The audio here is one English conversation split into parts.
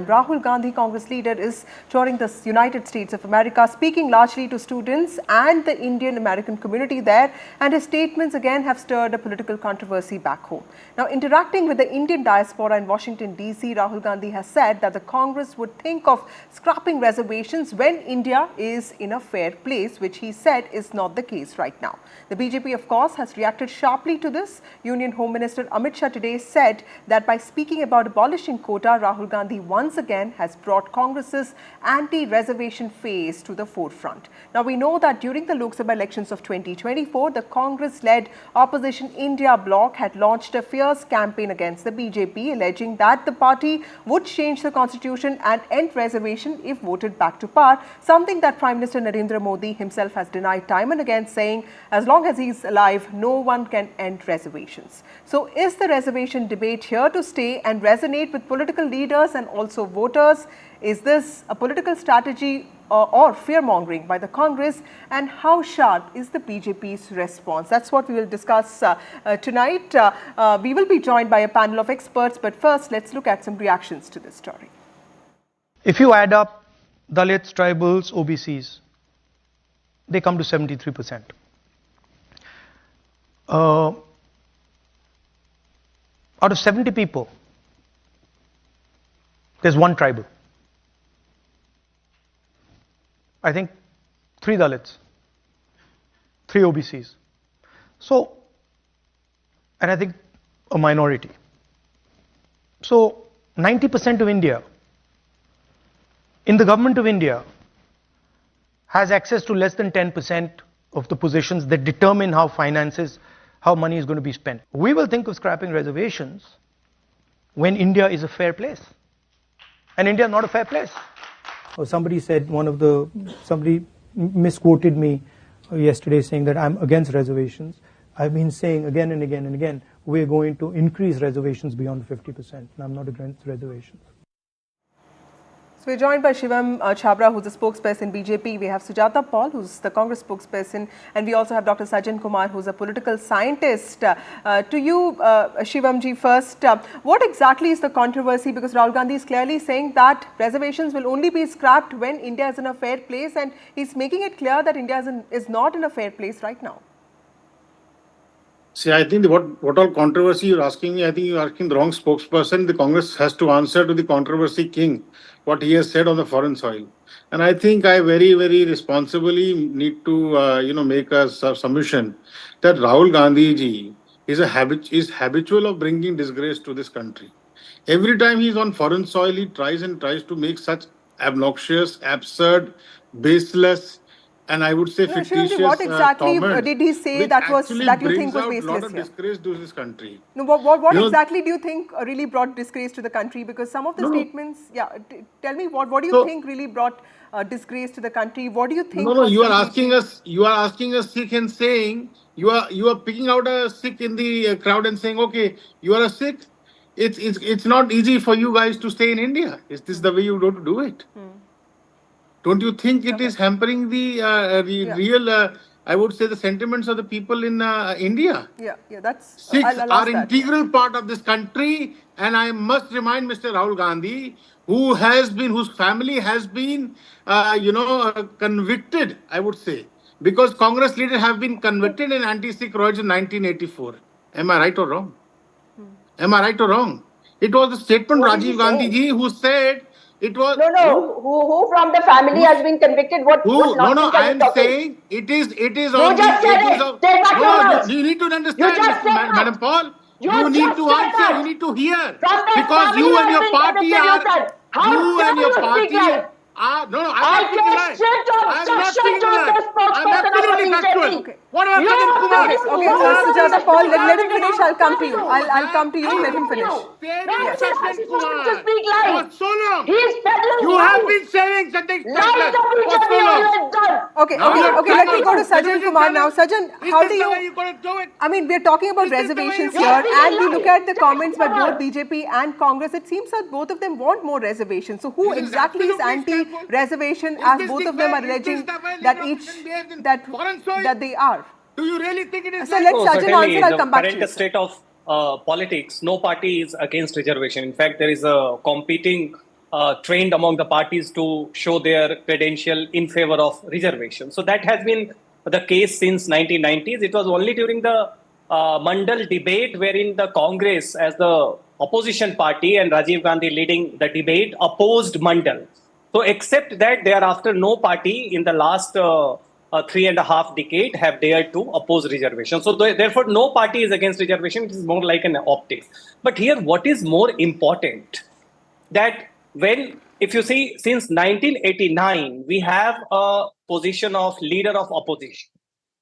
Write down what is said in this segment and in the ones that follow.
Rahul Gandhi, Congress leader, is touring the United States of America, speaking largely to students and the Indian American community there, and his statements again have stirred a political controversy back home. Now, interacting with the Indian diaspora in Washington, D.C., Rahul Gandhi has said that the Congress would think of scrapping reservations when India is in a fair place, which he said is not the case right now. The BJP, of course, has reacted sharply to this. Union Home Minister Amit Shah today said that by speaking about abolishing quota, Rahul Gandhi once again has brought Congress's anti-reservation phase to the forefront. Now, we know that during the Lok Sabha elections of 2024, the Congress-led opposition India bloc had launched a fierce campaign against the BJP, alleging that the party would change the constitution and end reservation if voted back to power, something that Prime Minister Narendra Modi himself has denied time and again, saying as long as he's alive, no one can end reservations. So is the reservation debate here to stay and resonate with political leaders and also voters? Is this a political strategy or fear-mongering by the Congress? And how sharp is the BJP's response? That's what we will discuss tonight. We will be joined by a panel of experts, but first let's look at some reactions to this story. If you add up Dalits, tribals, OBCs, they come to 73%. Out of 70 people, there's one tribal. I think 3 Dalits, 3 OBCs. So, and I think a minority. So, 90% of India, in the government of India, has access to less than 10% of the positions that determine how money is going to be spent. We will think of scrapping reservations when India is a fair place. And India is not a fair place. Somebody said, somebody misquoted me yesterday saying that I'm against reservations. I've been saying again and again and again, we're going to increase reservations beyond 50%. And I'm not against reservations. So we're joined by Shivam Chhabra, who's the spokesperson BJP. We have Sujata Paul, who's the Congress spokesperson, and we also have Dr. Sajjan Kumar, who's a political scientist. To you, Shivamji, first, what exactly is the controversy? Because Rahul Gandhi is clearly saying that reservations will only be scrapped when India is in a fair place, and he's making it clear that India is not in a fair place right now. See, I think what all controversy you're asking me, I think you're asking the wrong spokesperson. The Congress has to answer to the controversy king, what he has said on the foreign soil. And I think I very, very responsibly need to, make a submission that Rahul Gandhi ji is habitual of bringing disgrace to this country. Every time he's on foreign soil, he tries to make such obnoxious, absurd, baseless, and I would say fictitious Shivamji, what exactly comments, did he say that you think was baseless? A lot of disgrace to this country. No, what exactly do you think really brought disgrace to the country? Because some of the statements, tell me what do you think really brought disgrace to the country? What do you think? No, you are asking us Sikh and saying you are picking out a Sikh in the crowd and saying, okay, you are a Sikh. It's not easy for you guys to stay in India. Is this the way you don't do it? Don't you think it is hampering the real, I would say, the sentiments of the people in India? Yeah, that's... Sikhs are integral part of this country, and I must remind Mr. Rahul Gandhi, whose family has been, convicted, I would say, because Congress leaders have been convicted in anti-Sikh riots in 1984. Am I right or wrong? Am I right or wrong? It was the statement Rajiv Gandhi ji who said, it was who from the family has been convicted? I am saying it is on the basis of you need to understand, Madam Paul. You need to answer. You need to hear because you and your party are. You and your party. I'm not speaking lies. I'm absolutely factual. What about Sajjan Kumar? Okay, Sujata Paul, let him finish. I'll come to you. I'll come to you. Let him finish. Sajjan Kumar. To speak lies. For so long. He's peddling You have been saying something lies for so long. Okay. Let me go to Sajjan Kumar now. Sajjan, how do you? I mean, we're talking about reservations here, and we look at the comments by both BJP and Congress. It seems that both of them want more reservations. So, who exactly is anti-reservation? As both of them are alleging that they are. Do you really think it is? So let Sajjan answer. I'll come back to you. In the current state of politics, no party is against reservation. In fact, there is a competing trend among the parties to show their credential in favor of reservation. So that has been the case since 1990s. It was only during the Mandal debate wherein the Congress as the opposition party and Rajiv Gandhi leading the debate opposed Mandal. So except that, thereafter no party in the last 3.5 decade have dared to oppose reservation. So therefore no party is against reservation. It is more like an optics. But here what is more important, that when, if you see, since 1989, we have a position of leader of opposition.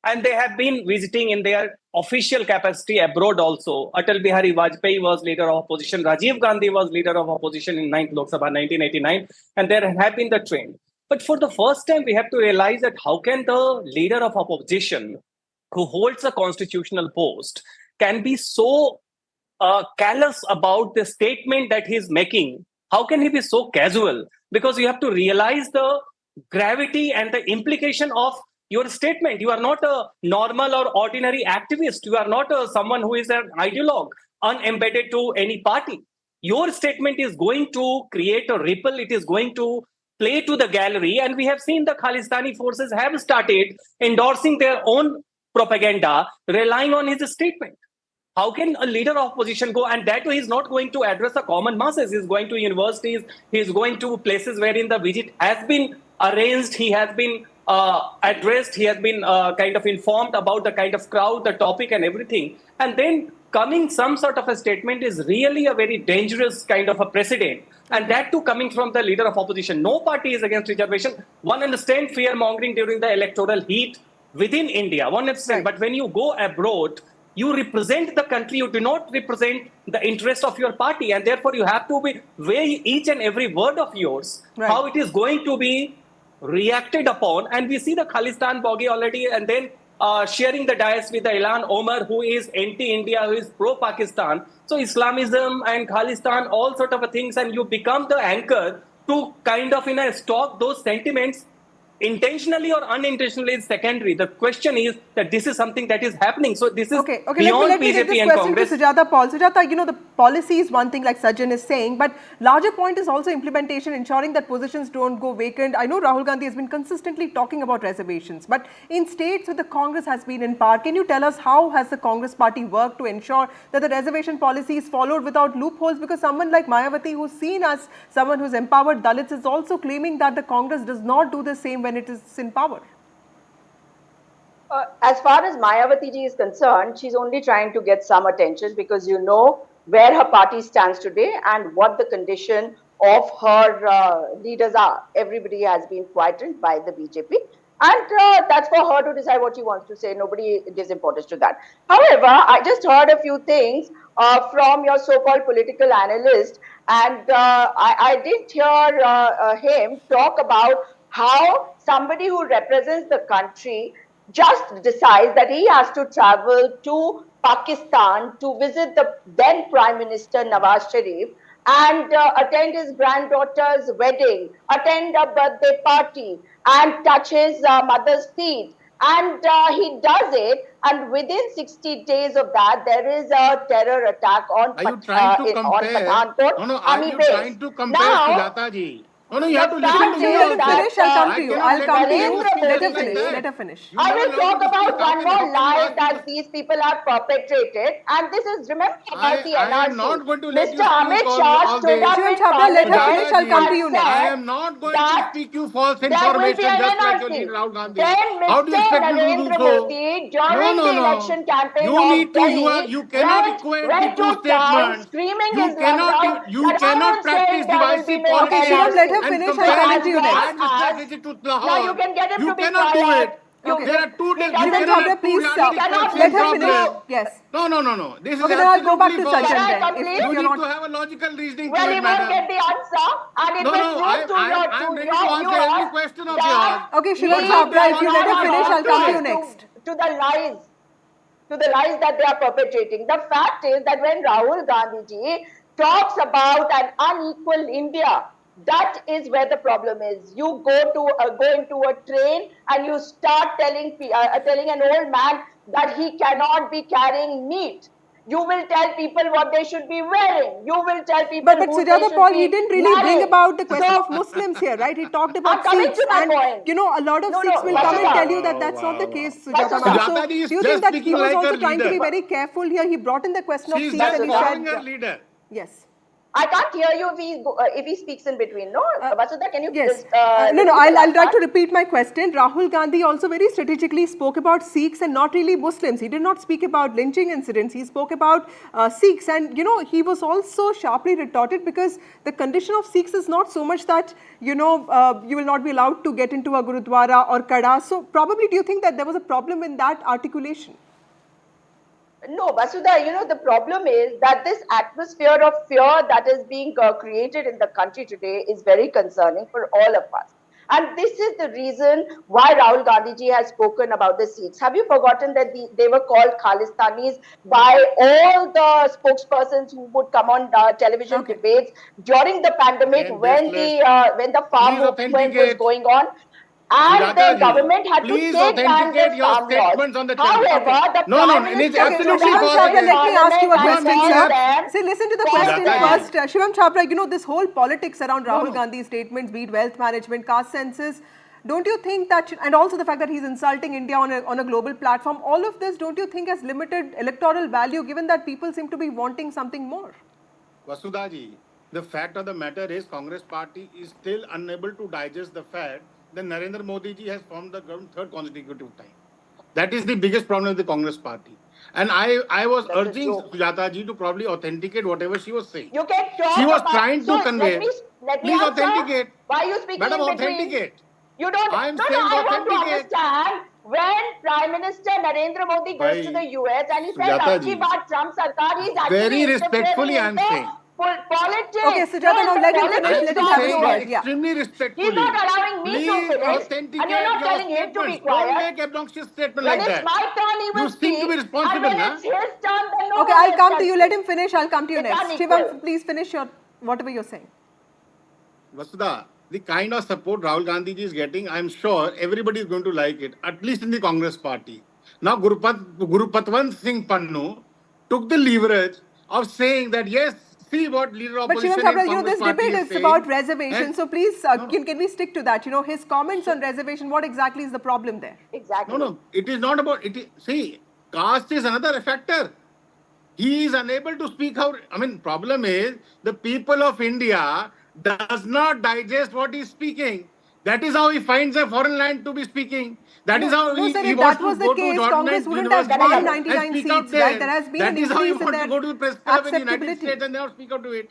And they have been visiting in their official capacity abroad also. Atal Bihari Vajpayee was leader of opposition. Rajiv Gandhi was leader of opposition in 9th Lok Sabha 1989. And there have been the trend. But for the first time, we have to realize that how can the leader of opposition who holds a constitutional post can be so callous about the statement that he's making? How can he be so casual? Because you have to realize the gravity and the implication of your statement. You are not a normal or ordinary activist. You are not someone who is an ideologue, unembedded to any party. Your statement is going to create a ripple. It is going to play to the gallery. And we have seen the Khalistani forces have started endorsing their own propaganda, relying on his statement. How can a leader of opposition go, and that way he's not going to address the common masses. He's going to universities, he's going to places wherein the visit has been arranged, he has been addressed, he has been kind of informed about the kind of crowd, the topic and everything. And then coming some sort of a statement is really a very dangerous kind of a precedent. And that too coming from the leader of opposition. No party is against reservation. One understands fear mongering during the electoral heat within India. One understands, but when you go abroad, you represent the country, you do not represent the interest of your party, and therefore you have to weigh each and every word of yours, how it is going to be reacted upon. And we see the Khalistan Bogi already, and then sharing the dais with the Ilan Omar, who is anti-India, who is pro-Pakistan. So Islamism and Khalistan, all sort of things, and you become the anchor to kind of stock those sentiments. Intentionally or unintentionally is secondary. The question is that this is something that is happening. So this is beyond let me take BJP this and question Congress. to Sujata Paul. Sujata, the policy is one thing, like Sajjan is saying, but larger point is also implementation, ensuring that positions don't go vacant. I know Rahul Gandhi has been consistently talking about reservations, but in states where the Congress has been in power, can you tell us how has the Congress party worked to ensure that the reservation policy is followed without loopholes? Because someone like Mayawati, who's seen as someone who's empowered Dalits, is also claiming that the Congress does not do the same when it is in power. As far as Mayawati ji is concerned, she's only trying to get some attention because you know where her party stands today and what the condition of her leaders are. Everybody has been frightened by the BJP, and that's for her to decide what she wants to say. Nobody gives importance to that. However, I just heard a few things from your so-called political analyst, and I didn't hear him talk about how somebody who represents the country just decides that he has to travel to Pakistan to visit the then Prime Minister Nawaz Sharif and attend his granddaughter's wedding, attend a birthday party and touch his mother's feet. And he does it, and within 60 days of that, there is a terror attack on Pathankot. No, are you trying to compare, Sujata ji? No, you have to listen to me. Let her finish, I'll come to you. I'll come to you. Let her finish. I will talk about one more lie that these people have perpetrated, and this is, remember about the NRC. I am not going to let you Mr. Amit Shah stood up in Let her finish, I'll come to you next. I am not going to speak you false information just like your leader Rahul Gandhi. Then How do you expect me to do so? Modi, during the election campaign You cannot equate the two statements. You cannot practice divisive politics. Let her finish, I'll come to you next. Now you can get him to be cannot do quiet. it. There are two Please stop. Let her finish. Yes. No. This is Okay, then I'll go back to Sajjan then. You need to have a logical reasoning Well, to he it, won't madam. get the answer, and it will prove I'm ready to answer every question of yours. Okay, Shiva Chhabra, if you let her finish, I'll come to you next. To the lies that they are perpetrating. The fact is that when Rahul Gandhi ji talks about an unequal India, that is where the problem is. You go into a train and you start telling an old man that he cannot be carrying meat. You will tell people what they should be wearing. You will tell people But who they Sujata should Paul, be he didn't really bring marrying. about the question So, of Muslims here, right? He talked I'm about coming Sikhs, to my and point. you know, a lot of No, Sikhs no, will come and tell you Vasudha. that that's not the case, Sujata Vasudha. ma'am. So, Sujata ji is do you just think that he speaking was like also her trying to be leader. very careful here? He brought in the question of She's Sikhs just and he following said, her leader. yes. I can't hear you if he speaks in between. No, Vasudha, can you Yes. repeat the I'll last try part? to repeat my question. Rahul Gandhi also very strategically spoke about Sikhs and not really Muslims. He did not speak about lynching incidents. He spoke about Sikhs, and you know, he was also sharply retorted because the condition of Sikhs is not so much that you know you will not be allowed to get into a Gurudwara or Kada. So probably, do you think that there was a problem in that articulation? No, Vasudha, you know, the problem is that this atmosphere of fear that is being created in the country today is very concerning for all of us. And this is the reason why Rahul Gandhi ji has spoken about the Sikhs. Have you forgotten that they were called Khalistanis by all the spokespersons who would come on television debates during the pandemic Again, when the farm Please movement was authenticate. going on? And Sujata the ji, government had to please take back authenticate the your farm laws. statements on the channel. However, the No, Prime it is Minister absolutely stood Shivam outside Chhabra, possible. let me ask you a Parliament question, and sir. called them See, listen to the for question Sujata first. ji. Shivam Chhabra, you know, this whole politics around Rahul no. Gandhi's statements, be it wealth management, caste census, don't you think that, and also the fact that he's insulting India on a global platform, all of this, don't you think has limited electoral value given that people seem to be wanting something more? Vasudha ji, the fact of the matter is Congress party is still unable to digest the fact that Narendra Modi ji has formed the government third consecutive time. That is the biggest problem with the Congress party. And I was That's a urging joke. Sujata ji to probably authenticate whatever she was saying. You can talk She was about, trying so to convey. let me Please answer. authenticate. Why are you speaking Madam, in between? authenticate. You don't. I'm No, saying I want to authenticate. understand when Prime Minister Narendra Modi goes to the US and he says, Sujata "Abki ji, baar Trump Sarkar," he's actually very interfering respectfully in I'm the saying. politics. Okay, Sujata, now in the let him finish. politics Let him of have his the word. US. Yeah. Extremely He's respectfully. not allowing me to Please finish, authenticate and you're not your telling him to be statements. Don't quiet. make obnoxious statement When like it's that. my turn, he will You seem to speak, be responsible, and when na? it's his turn, then no Okay, one I'll else come can to you. Let speak. him finish. I'll come to you It's next. unequal. Shivam, please finish your whatever you're saying. Vasudha, the kind of support Rahul Gandhi ji is getting, I'm sure everybody is going to like it, at least in the Congress party. Now, Gurupatwant Singh Pannu took the leverage of saying that, yes, see what leader But Shivam opposition in Chhabra, you know, Congress this party debate is is saying. about reservation. And, So please, no. can we stick to that? You know, his comments on reservation, what exactly is the problem there? Exactly. No, it is not about it. See, caste is another factor. He is unable to speak out. I mean, problem is the people of India does not digest what he is speaking. That is how he finds a foreign land to be speaking. That is how No, sir, he if wants that to was the go to case, Congress Jordan wouldn't have University won and 99 speak out seats, there. right? There has been That an is how he increase in wants to their go to the press club in the United acceptability. States and never speak out to it.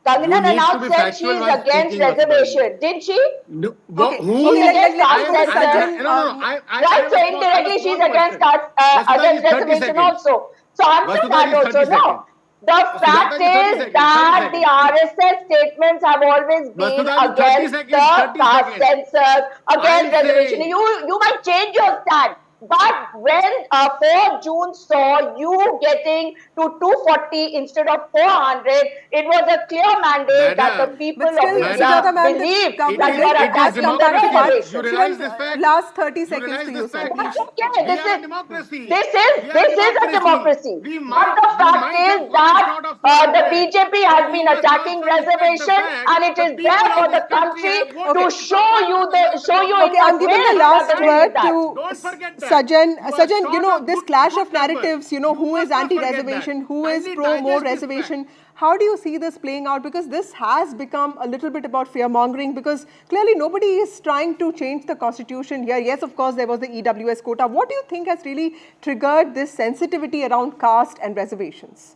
Kangana You need to Ranaut be said she factual is while against speaking, reservation. Did she? No, Okay, who? She's against let me caste go to census. Sajjan. I Right, have so I have a indirectly she's small against question. Vasudha ji, against 30 reservation seconds. also. So answer Vasudha that ji, 30 also. No, seconds. the Sujata fact ji, 30 is seconds, 30 that the seconds, please. RSS statements have always been Vasudha ji, 30 against seconds, the 30 caste seconds. census, against I'm reservation. saying, You might change your stand. But when 4 June saw you getting to 240 instead of 400, it was a clear mandate that the madam, people But of still, India Sujata ma'am, the believe government that you did are put that attacking from the time to time. You reservation. realize Shivam, this fact? last 30 You seconds realize to this you, sir, fact? please. Okay, We are a democracy. this We are is a democracy. We But the fact might is have fallen that short of the 400, BJP but has we been must attacking also respect the reservation, fact and it the is people there of for this the country country have Okay. to voted for show you in Okay, I'm what giving way the we are last going with word that. to Don't forget that. Sajjan. You are Sajjan, you short know, of this good clash of numbers. narratives, you know, You who is must not forget anti-reservation, that. who is Kindly pro more digest this fact. reservation. How do you see this playing out? Because this has become a little bit about fear-mongering, because clearly nobody is trying to change the constitution here. Yes, of course, there was the EWS quota. What do you think has really triggered this sensitivity around caste and reservations?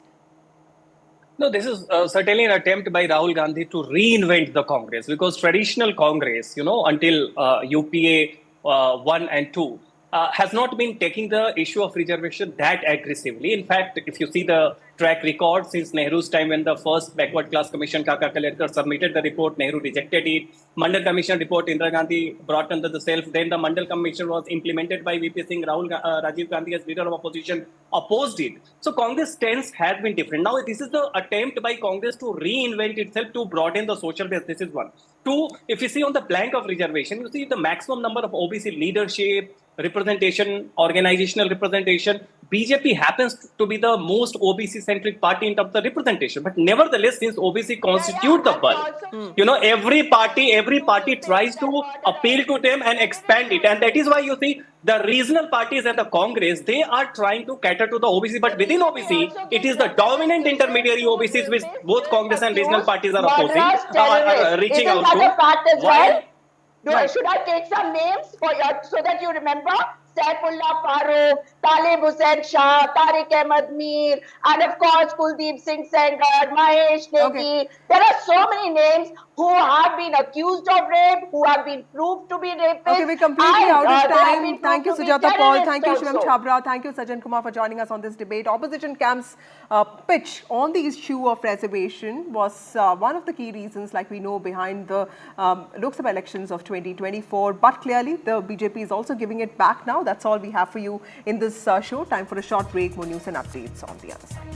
No, this is certainly an attempt by Rahul Gandhi to reinvent the Congress, because traditional Congress, until UPA 1 and 2, has not been taking the issue of reservation that aggressively. In fact, if you see the track record since Nehru's time, when the first Backward Class Commission, Kaka Kalekar, submitted the report, Nehru rejected it. Mandal Commission report, Indira Gandhi brought under the self. Then the Mandal Commission was implemented by VP Singh. Rajiv Gandhi as leader of opposition opposed it. So Congress stance has been different. Now this is the attempt by Congress to reinvent itself, to broaden the social base. This is one. Two, if you see on the plank of reservation, you see the maximum number of OBC leadership, representation, organizational representation, BJP happens to be the most OBC-centric party in terms of the representation. But nevertheless, since OBC constitute the bulk, every party tries to appeal to them and expand it. And that is why you see the regional parties and the Congress, they are trying to cater to the OBC. But within OBC, it is the dominant intermediary OBCs which both Congress and regional parties are opposing, reaching out to. Isn't that a fact as well? Should I take some names so that you remember? Saifullah Farooq, Talib Hussain Shah, Tariq Ahmad Mir, and of course Kuldeep Singh Sengar, Mahesh Negi. Okay. There are so many names who have been accused of rape, who have been proved to be rapists. Okay, we're completely out of time. Thank you, Sujata Paul. Thank you, Shivam also. Chhabra. Thank you, Sajjan Kumar, for joining us on this debate. Opposition camp's pitch on the issue of reservation was one of the key reasons, like we know, behind the Lok Sabha elections of 2024. But clearly, the BJP is also giving it back now. That's all we have for you in this show. Time for a short break. More news and updates on the other side.